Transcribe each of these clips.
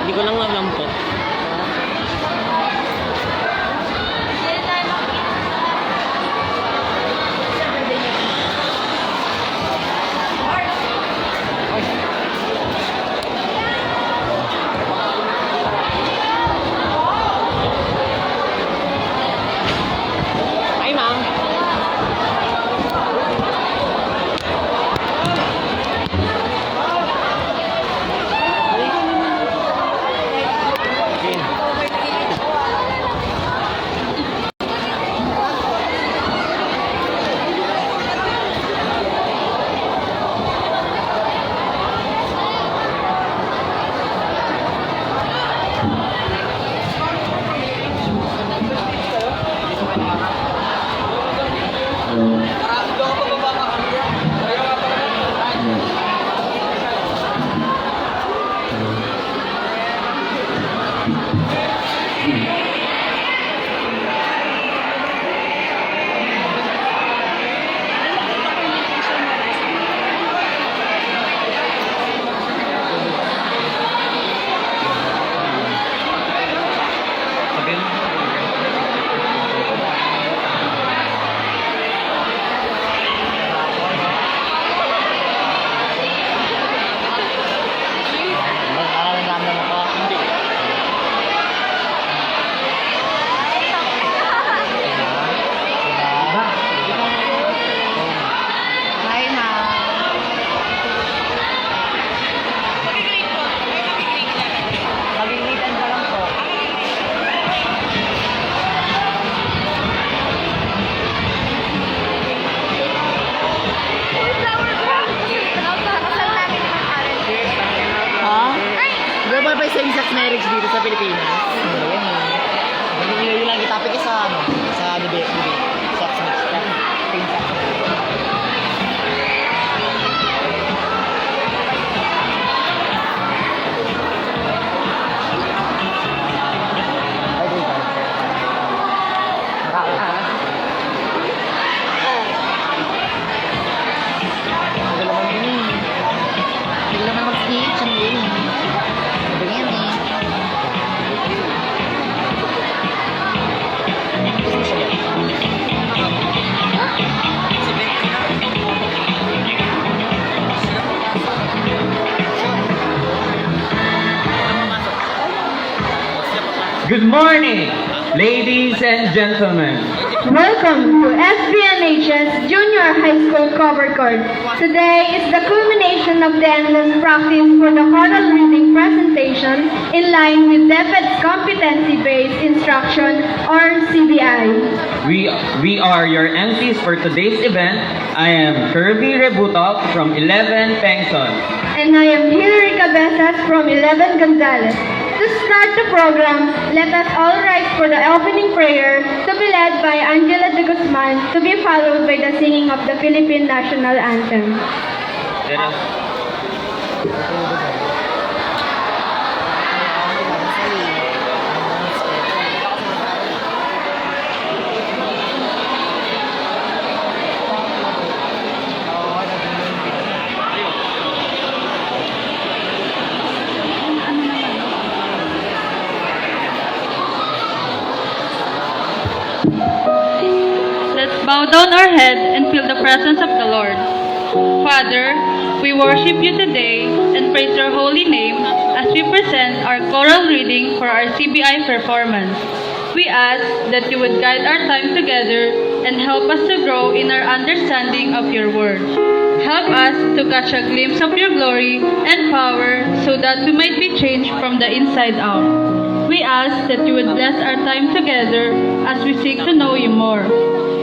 Hindi ko lang alam po. Hi, ma'am. May same-sex marriage dito sa Pilipinas. Ayan eh. Ngayon lagi topic sa ano, sa debate, sex marriage. Same-sex marriage. Good morning, ladies and gentlemen. Welcome to SBNH's Junior High School Cover Court. Today is the culmination of the endless practice for the choral reading presentation in line with DepEd's Competency-Based Instruction or CBI. We are your MCs for today's event. I am Kirby Rebutok from 11 Pengson. And I am Hilary Cabezas from 11 Gonzales. To start the program, let us all rise for the opening prayer to be led by Angela de Guzman, to be followed by the singing of the Philippine National Anthem. Let's bow down our head and feel the presence of the Lord. Father, we worship you today and praise your holy name as we present our choral reading for our CBI performance. We ask that you would guide our time together and help us to grow in our understanding of your word. Help us to catch a glimpse of your glory and power so that we might be changed from the inside out. We ask that you would bless our time together as we seek to know you more.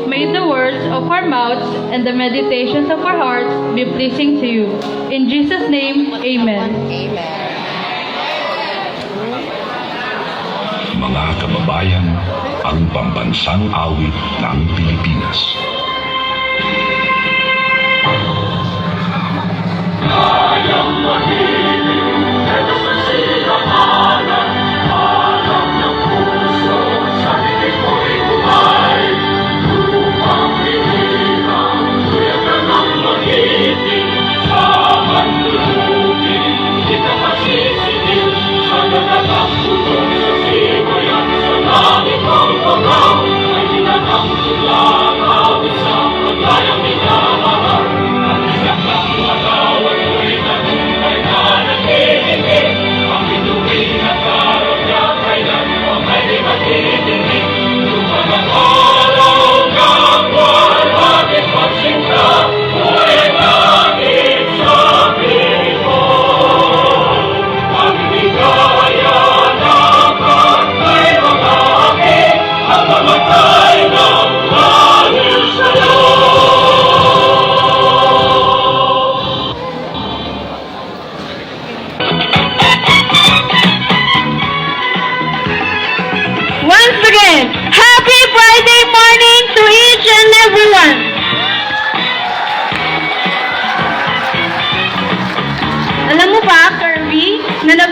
May the words of our mouths and the meditations of our hearts be pleasing to you. In Jesus' name, Amen. Mga kababayan, ang pambansang awit ng Pilipinas. Kayang mahiling sa kasirahanan, alam ng puso, sa bibig mo'y buhay. Lupang hinirang, tuyag na ng magiting, sa manlulupin, di ka masisingil, sa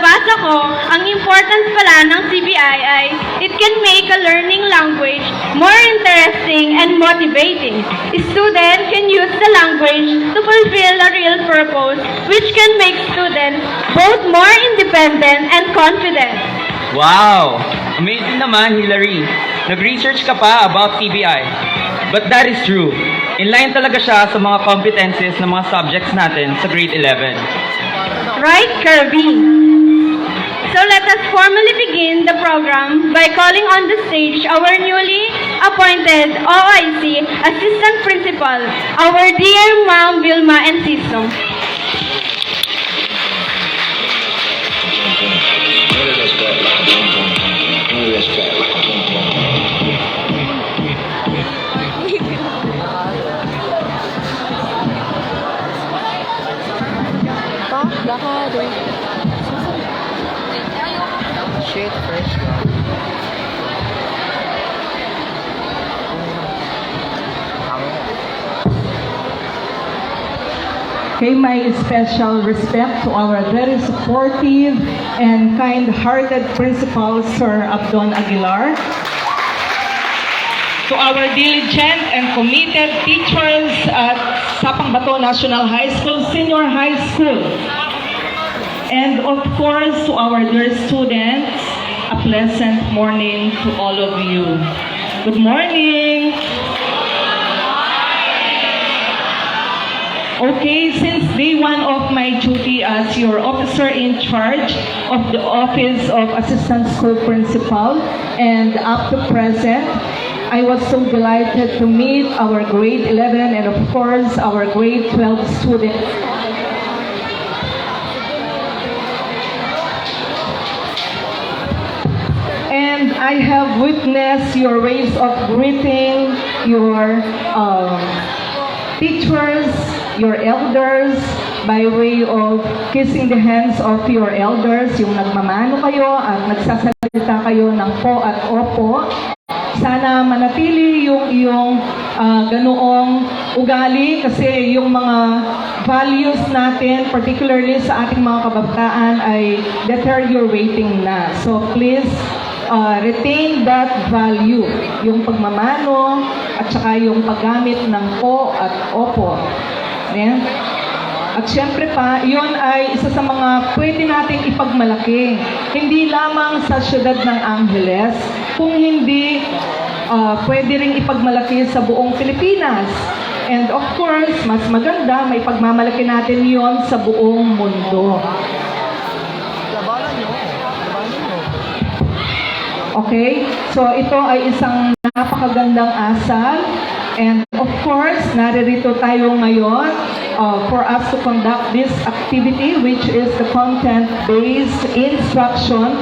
nabasa ko, ang importance pala ng CBI ay it can make a learning language more interesting and motivating. Students can use the language to fulfill a real purpose, which can make students both more independent and confident. Wow! Amazing naman, Hillary. Nag-research ka pa about CBI. But that is true. In line talaga siya sa mga competencies ng mga subjects natin sa grade 11. Right, Kirby? So let us formally begin the program by calling on the stage our newly appointed OIC Assistant Principal, our dear Ma'am Vilma Enciso. Shit, fresh. Pay my special respect to our very supportive and kind-hearted principal, Sir Abdon Aguilar. To our diligent and committed teachers at Sapang Bato National High School, Senior High School. And of course, to our dear students, a pleasant morning to all of you. Good morning. Okay, since day one of my duty as your officer in charge of the Office of Assistant School Principal and up to present, I was so delighted to meet our grade 11 and of course our grade 12 students. And I have witnessed your ways of greeting your teachers, your elders, by way of kissing the hands of your elders, yung nagmamano kayo at nagsasalita kayo ng po at opo. Sana manatili yung iyong ganoong ugali kasi yung mga values natin, particularly sa ating mga kabataan, ay deteriorating na. So please, retain that value, yung pagmamano at saka yung paggamit ng po at opo. Ayan. At syempre pa, yun ay isa sa mga pwede nating ipagmalaki. Hindi lamang sa siyudad ng Angeles, kung hindi pwede ring ipagmalaki sa buong Pilipinas. And of course, mas maganda, may pagmamalaki natin yon sa buong mundo. Labanan nyo. Okay? So ito ay isang napakagandang asal. And of course, naririto tayo ngayon for us to conduct this activity, which is the content-based instruction.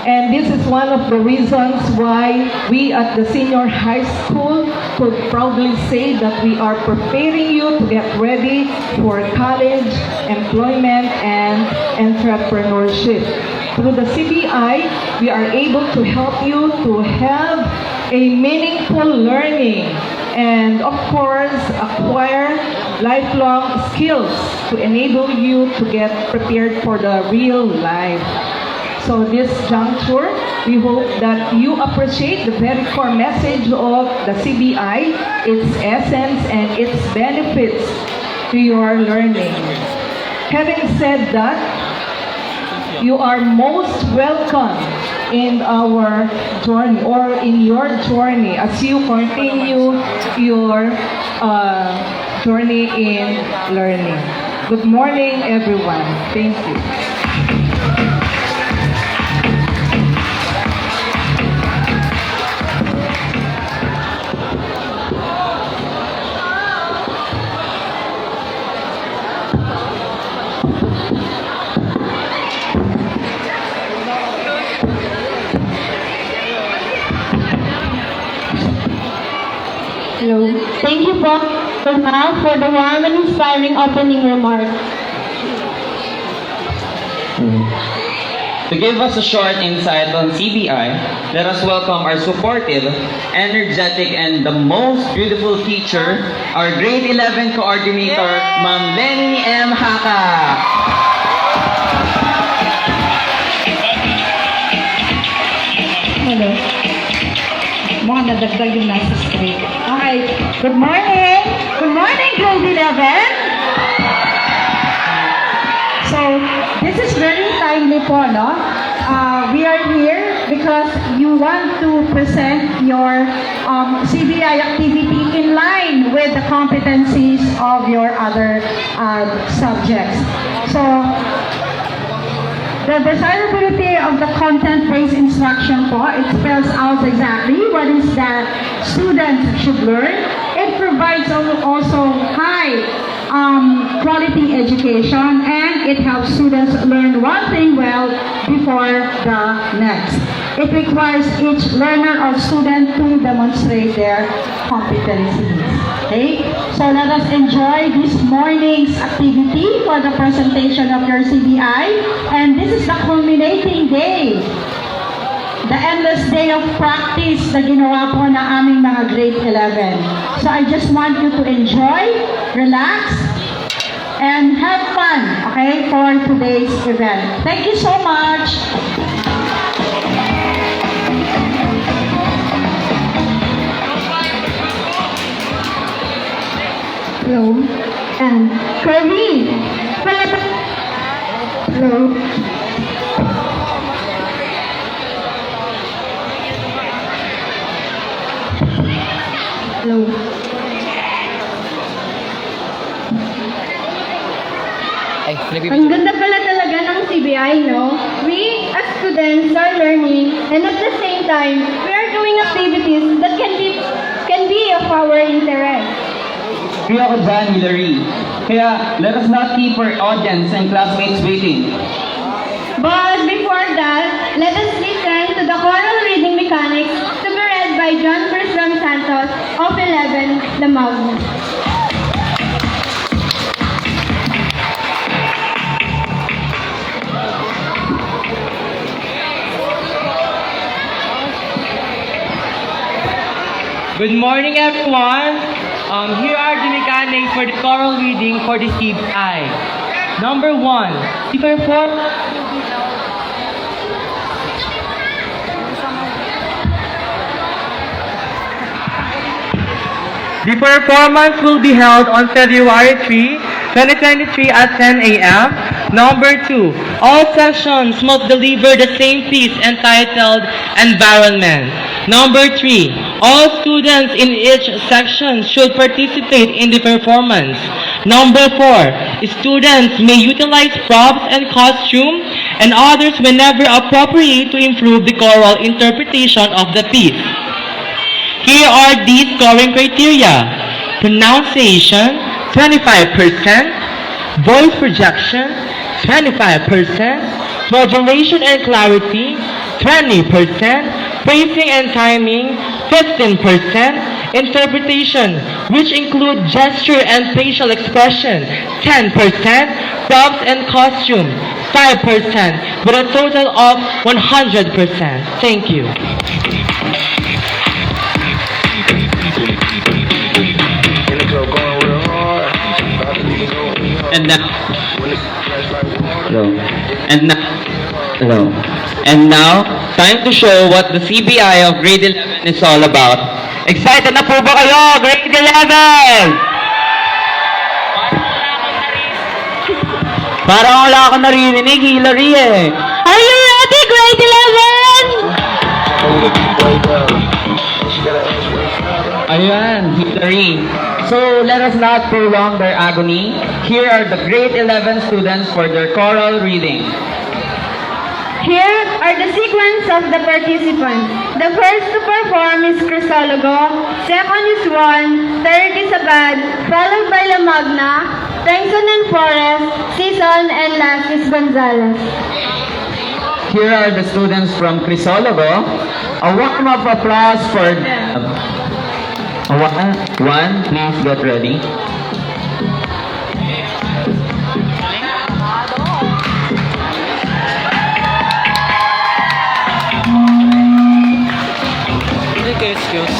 And this is one of the reasons why we at the senior high school could proudly say that we are preparing you to get ready for college, employment, and entrepreneurship. Through the CBI, we are able to help you to have a meaningful learning and of course acquire lifelong skills to enable you to get prepared for the real life. So this juncture, we hope that you appreciate the very core message of the CBI, its essence and its benefits to your learning. Having said that, you are most welcome in our journey or in your journey as you continue your journey in learning. Good morning, everyone. Thank you. Hello. Thank you po, Ma'am, for the warm and inspiring opening remark. To give us a short insight on CBI, let us welcome our supportive, energetic, and the most beautiful teacher, our grade 11 coordinator, Ma'am Lenny M. Haka. maganda yung nasa script. Okay, good morning! Good morning, grade 11! So, this is very timely po, no? We are here because you want to present your CBI activity in line with the competencies of your other subjects. So, the desirability of the content-based instruction po, it spells out exactly what is that students should learn. It provides also high quality education, and it helps students learn one thing well before the next. It requires each learner or student to demonstrate their competencies. Okay? So let us enjoy this morning's activity for the presentation of your CBI, and this is the culminating day. The endless day of practice na ginawa po ng aming mga grade 11. So I just want you to enjoy, relax, and have fun, okay, for today's event. Thank you so much. Hello. And Kirby. Hello. Hello. Ay, Ang nagbibigay. ganda pala talaga ng CBI, no? We, as students, are learning, and at the same time, we are doing activities that can be of our interest. Kaya ako dyan, Hillary. Kaya, let us not keep our audience and classmates waiting. But before that, let us listen to the choral reading mechanics to be read by John Bertram Santos of 11, the Magna. Good morning, everyone. Here are the mechanics for the choral reading for the CBI. Number 1, the perform. The performance will be held on February 3, 2023 at 10 a.m. Number 2, all sections must deliver the same piece entitled Environment. Number 3, all students in each section should participate in the performance. Number 4, students may utilize props and costume and others whenever appropriate to improve the choral interpretation of the piece. Here are the scoring criteria. Pronunciation, 25%. Voice projection, 25%. Modulation and clarity, 20%. Phrasing and timing, 15%. Interpretation, which include gesture and facial expression, 10%. Props and costume, 5%. With a total of 100%. Thank you. And now, hello. And now, time to show what the CBI of grade 11 is all about. Excited na po ba kayo, grade 11? Parang wala akong naririnig, Hillary eh. Are you ready, grade 11? Ayan, Hillary. So, let us not prolong their agony. Here are the grade 11 students for their choral reading. Here are the sequence of the participants. The first to perform is Crisologo, second is Juan, third is Abad, followed by La Magna, Tengson and Forrest, Season, and last is Gonzalez. Here are the students from Crisologo. A warm of applause for them. One, please get ready. Excuse.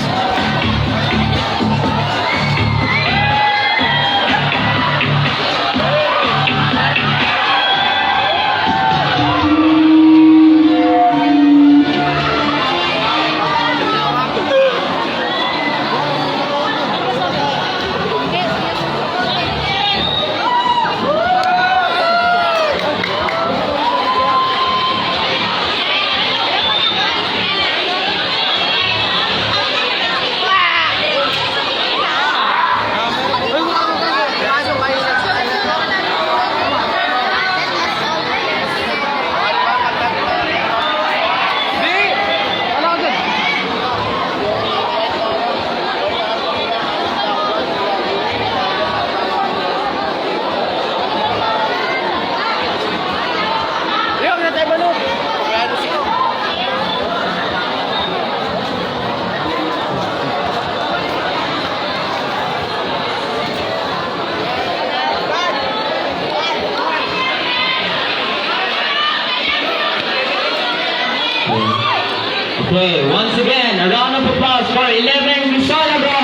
Okay, once again, a round of applause for 11 Misolago!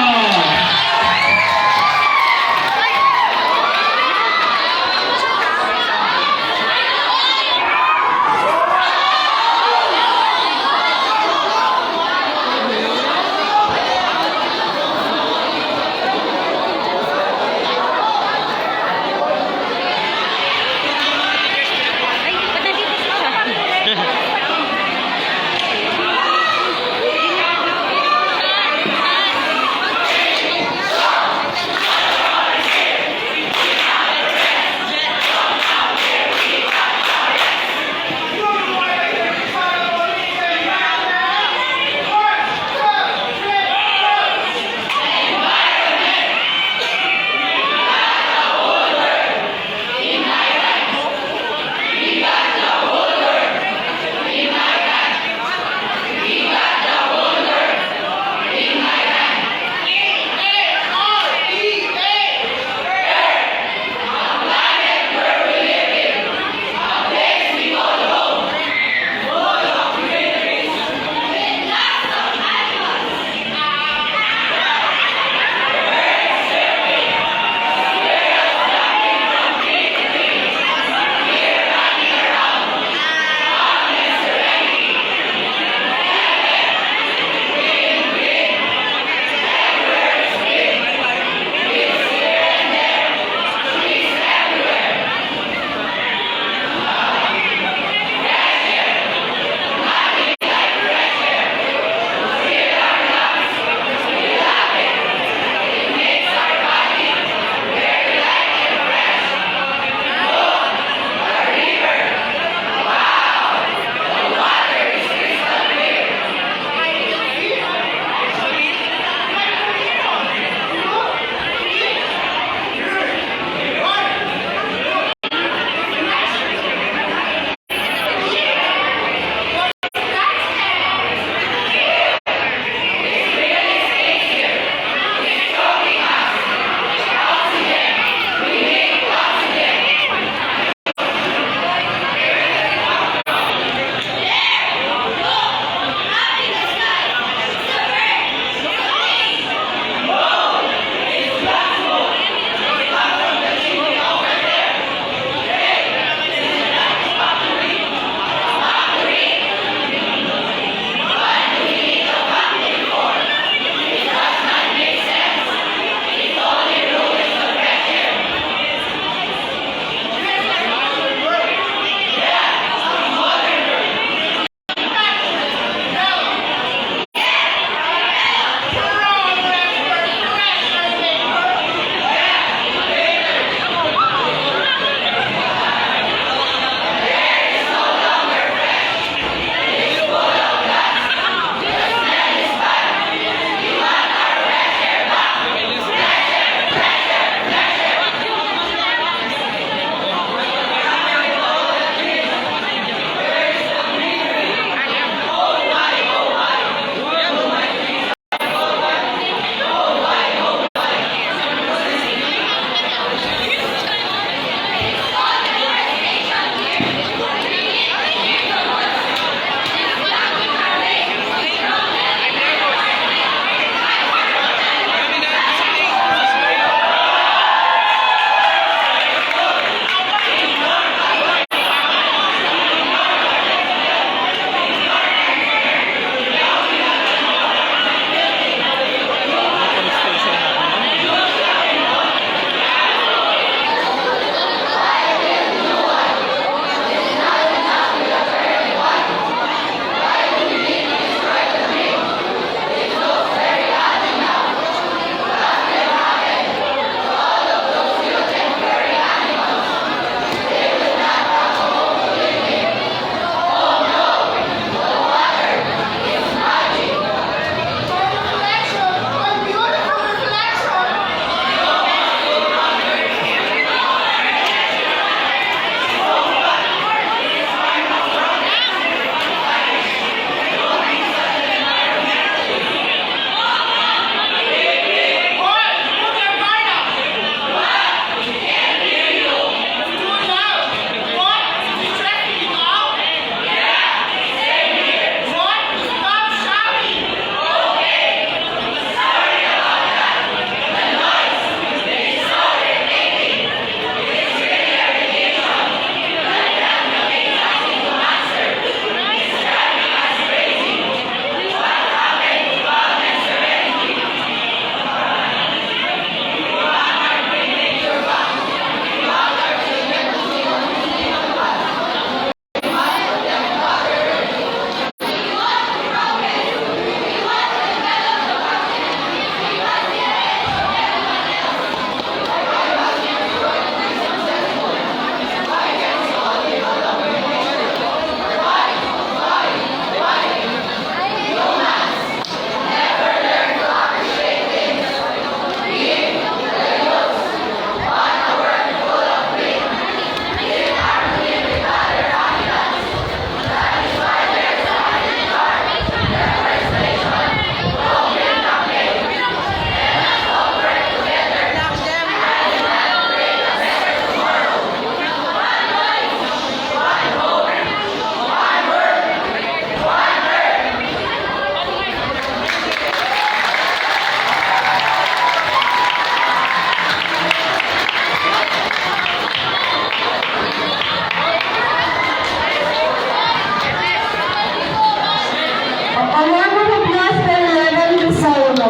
warm of applause for 11 Bisolo.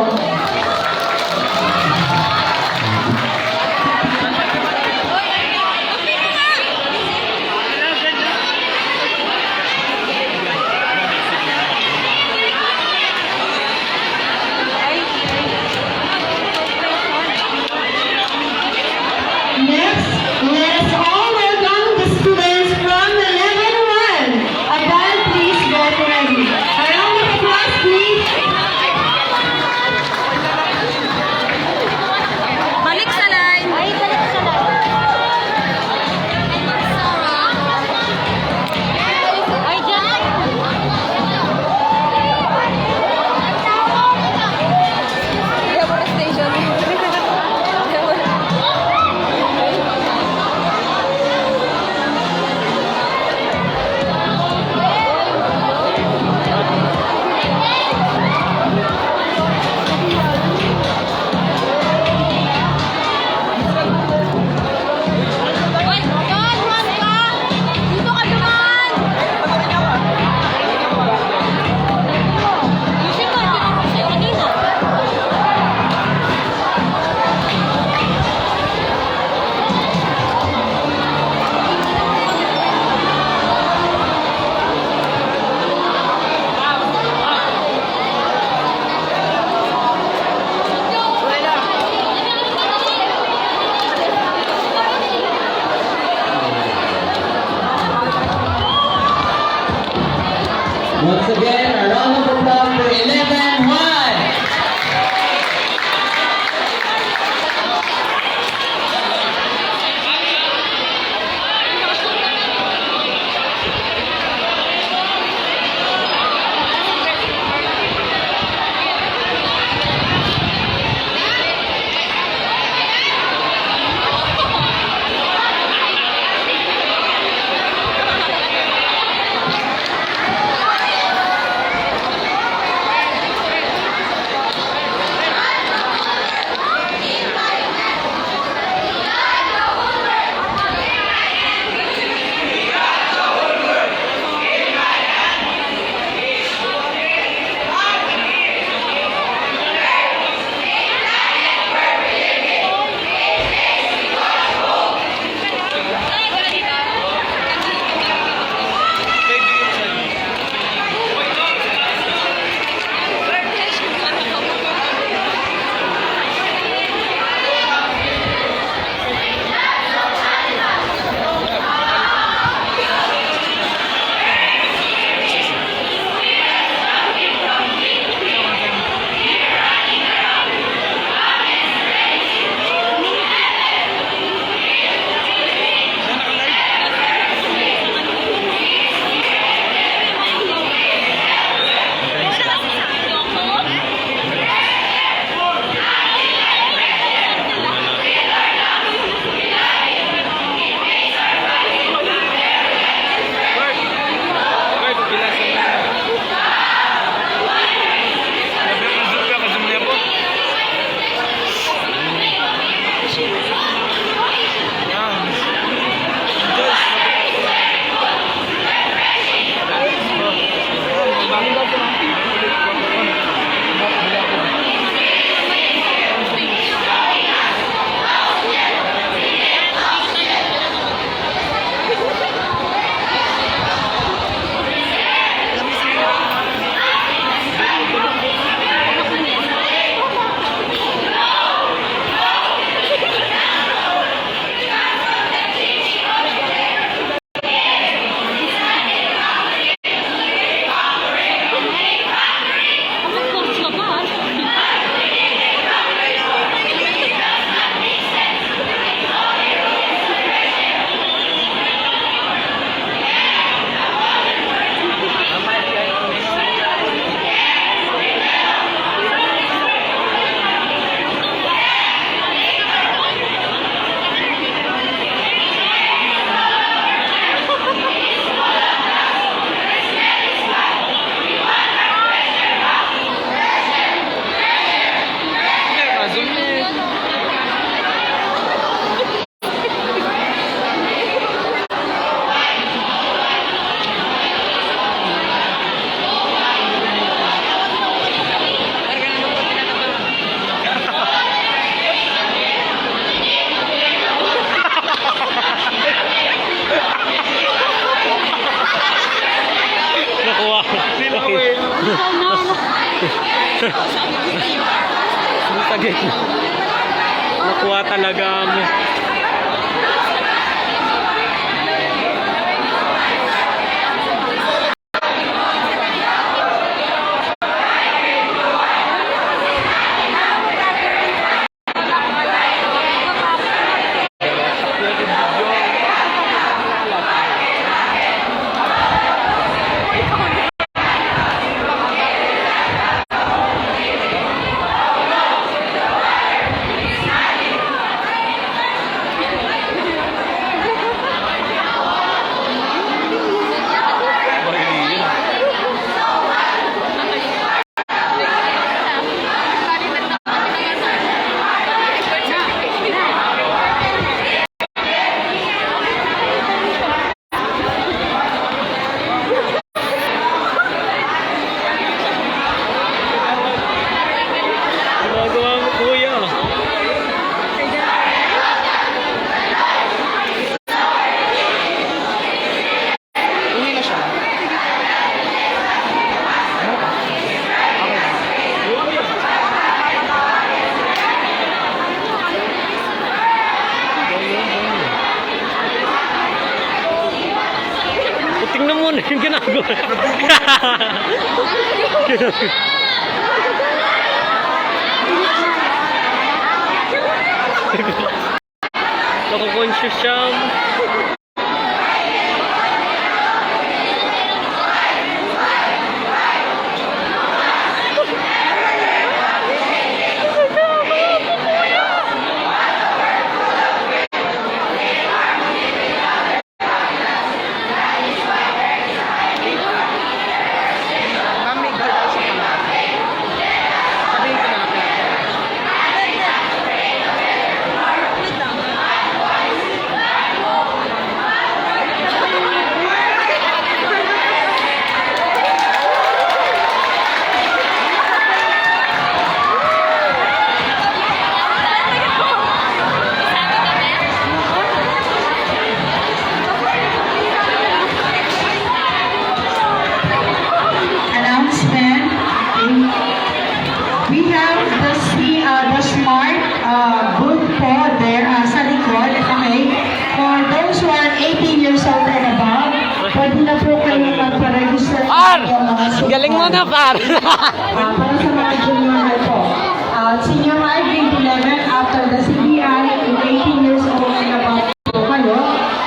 Next, let's all welcome the students from 11-1. Abel, please get ready. A round of applause, please. Balik sa line. Ay, balik sa line. Ay, dyan. Hoy, John, Juan ka! Dito ka dumaan! Yushin mo, tinuro ko sa'yo kanina. Once again, a round of applause for 11-1. Sagit. Nakuha talaga mo. Ginagawa mo, kuya. Uwi na siya. Ano ba? Okay. Tingnan mo na yung ginagawa. Nako-conscious siya. Ma'am, may guard out siya pala. Sabihin ko na lang. Announcement. We have the smart booth po there sa likod. Okay. For those who are 18 years old and above, pwede na po kayo magpa-register. Galing mo na, par. Para sa mga junior high po. Senior high, grade 11, after the CBI, 18 years old and above po kayo,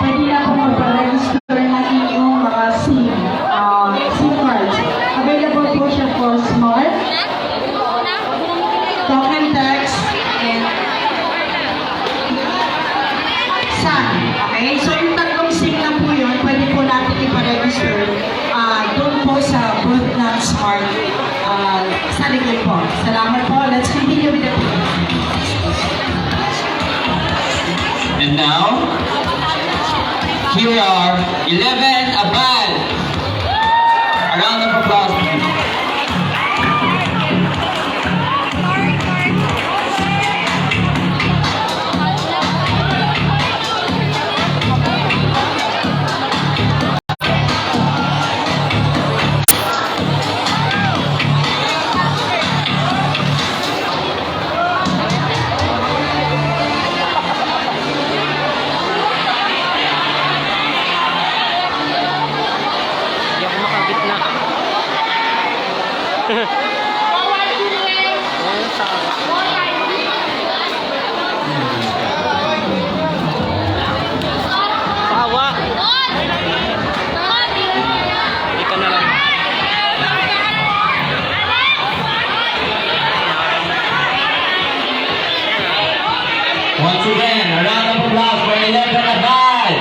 pwede na po magpa-register ng inyong mga SIM cards. Available po siya for smart, talk and text, and sun. Okay? So yung tatlong SIM na po yun, pwede po natin ipa-register doon po sa booth ng smart sa likod po. Salamat po. Let's continue with the program. And now, here are 11 Abad. A round of applause, please. Hindi ako makabit na. Pawa. Hindi ka na lang. Once again, a round of applause for 11 Abad.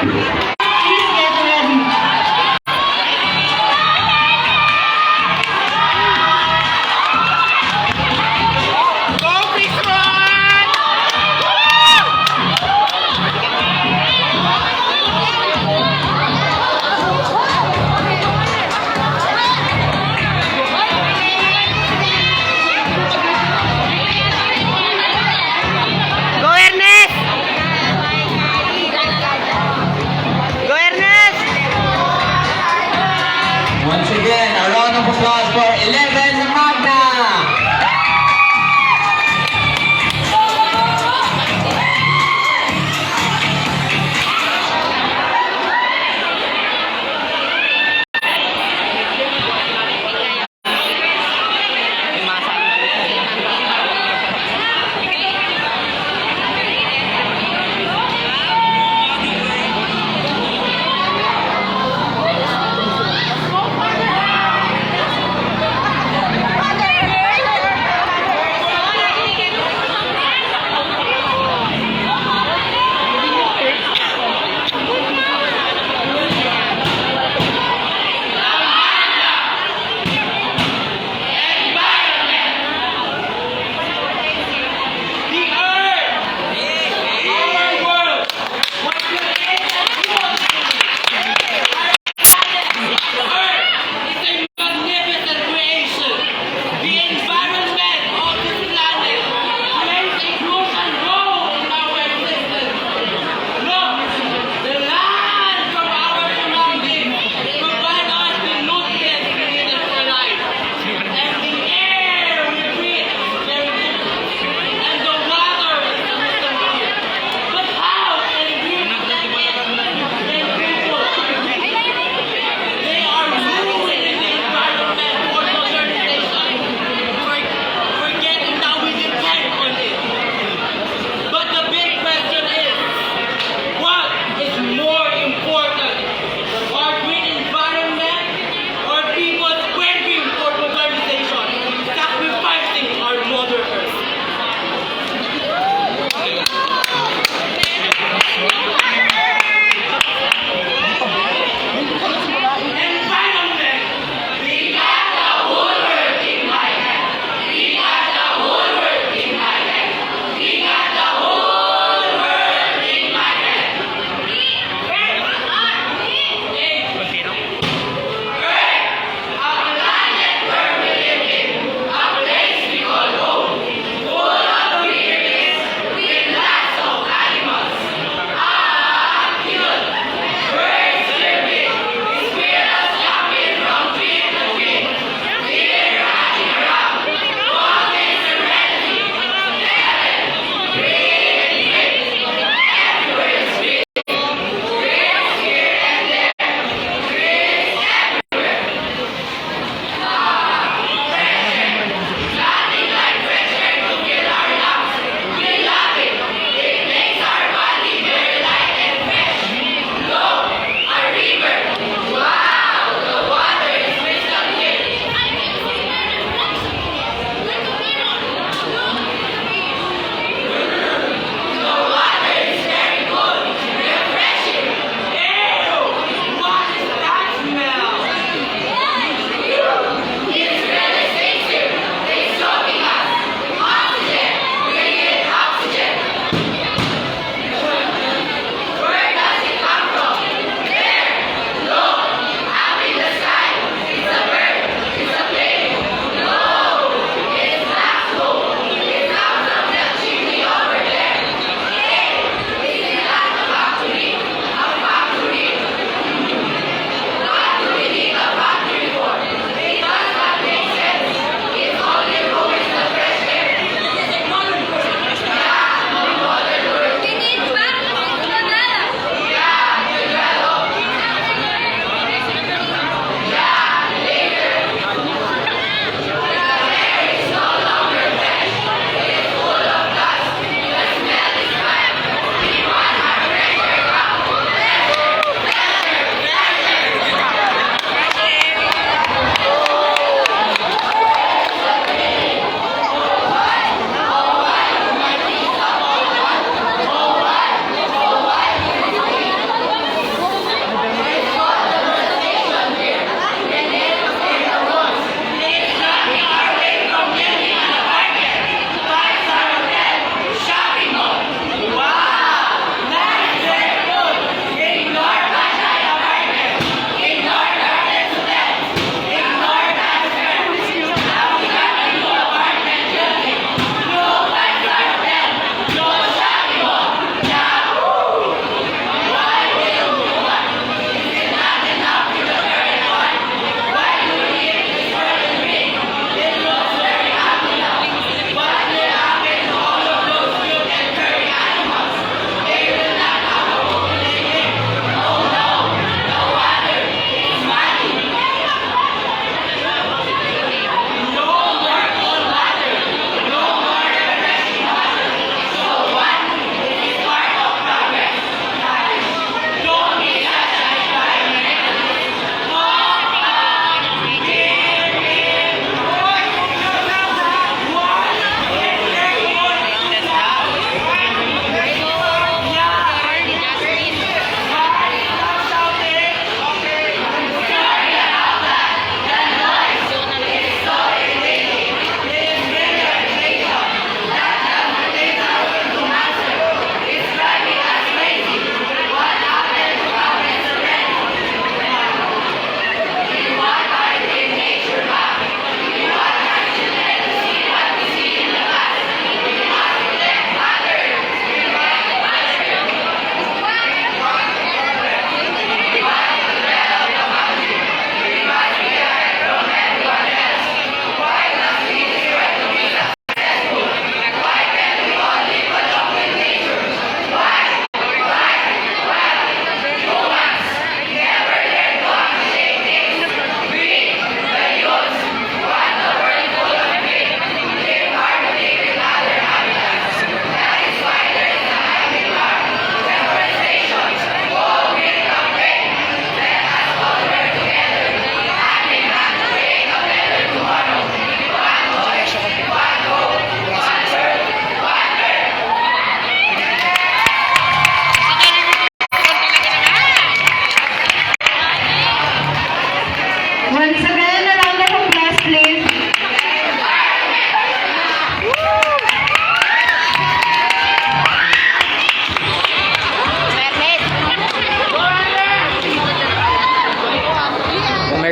Please get ready. Go, Ernest!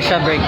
siya, break.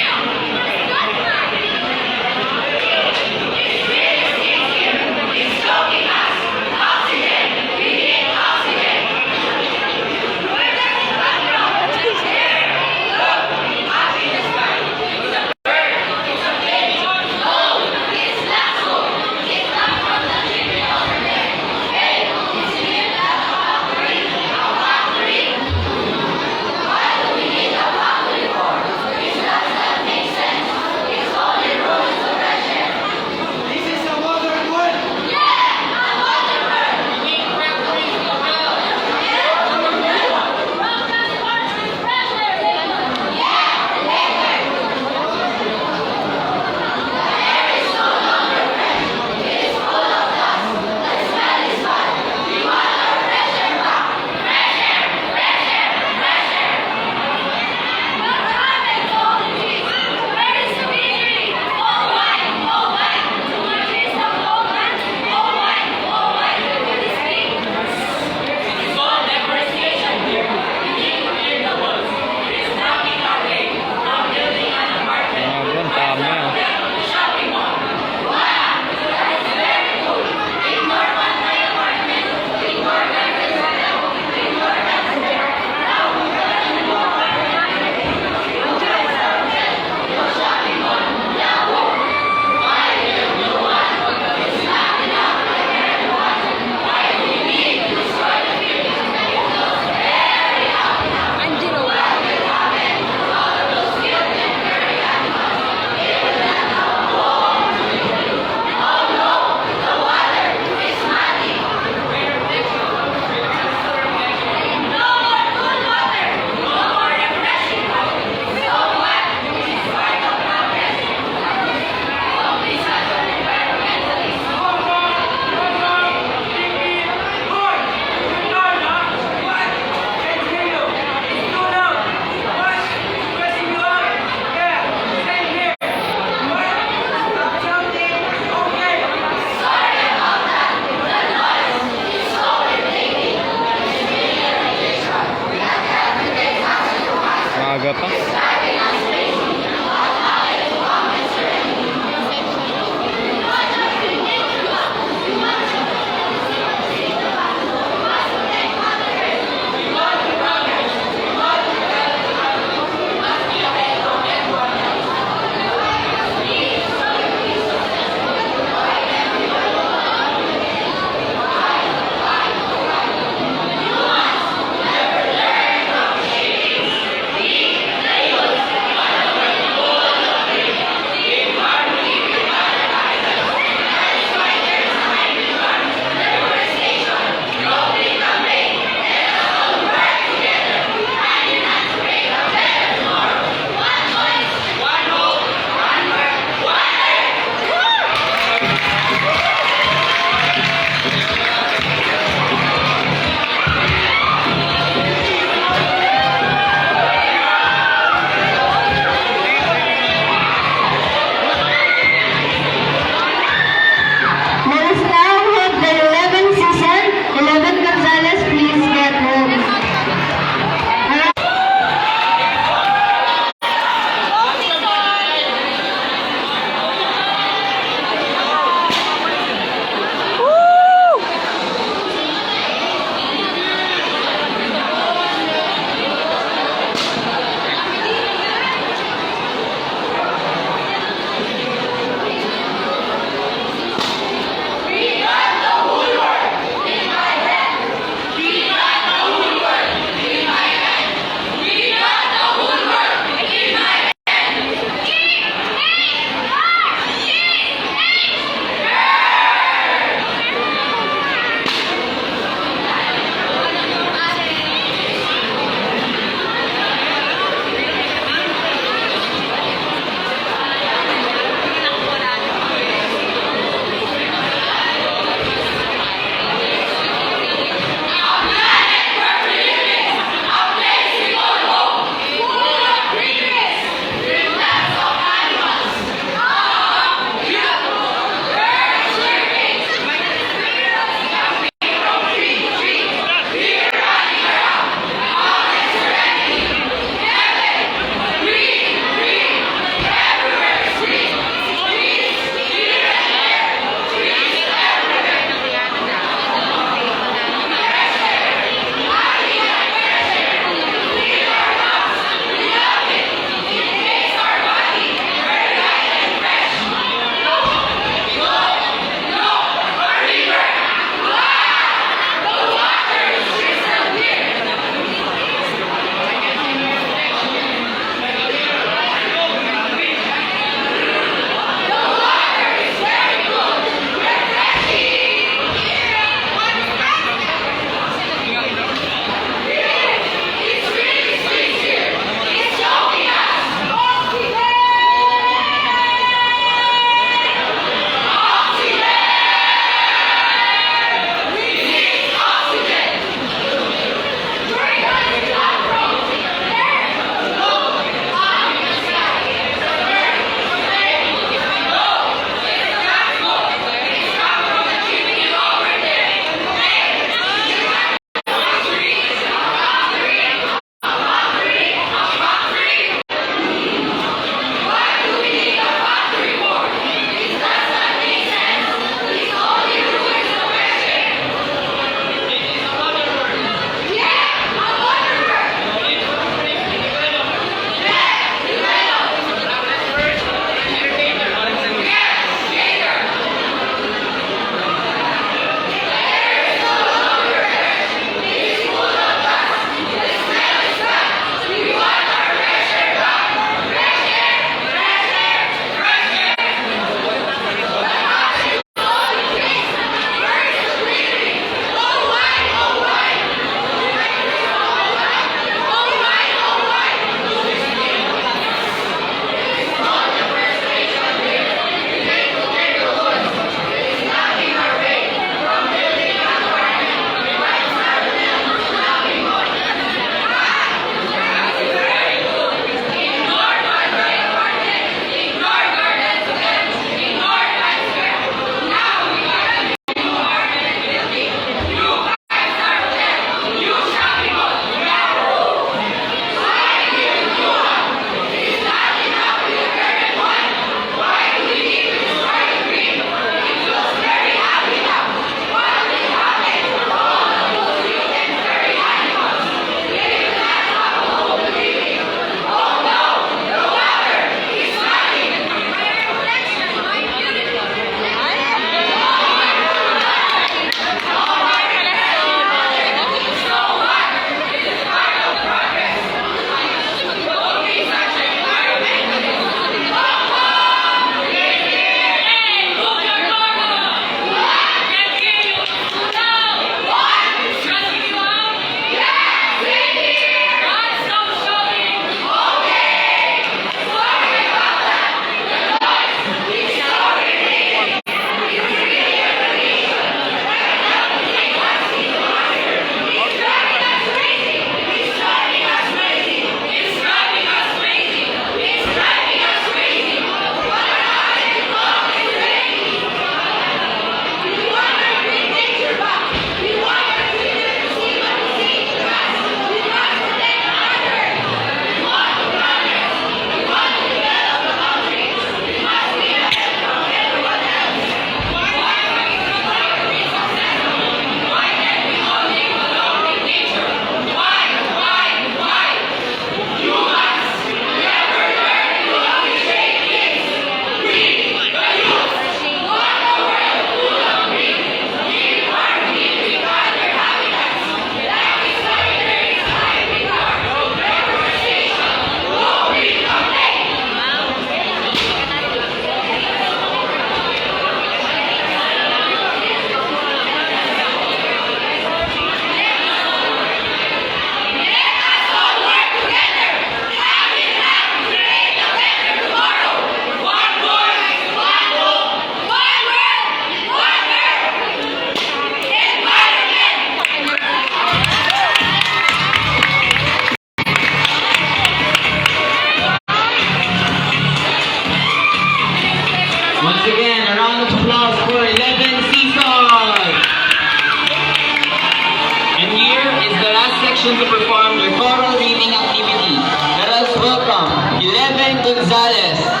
section to perform their choral reading activity. Let us welcome 11 Gonzalez.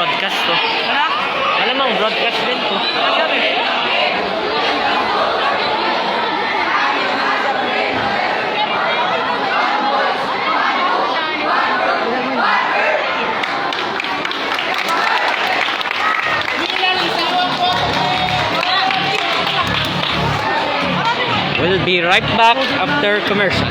broadcast to. Malamang broadcast din to. We'll be right back after commercial.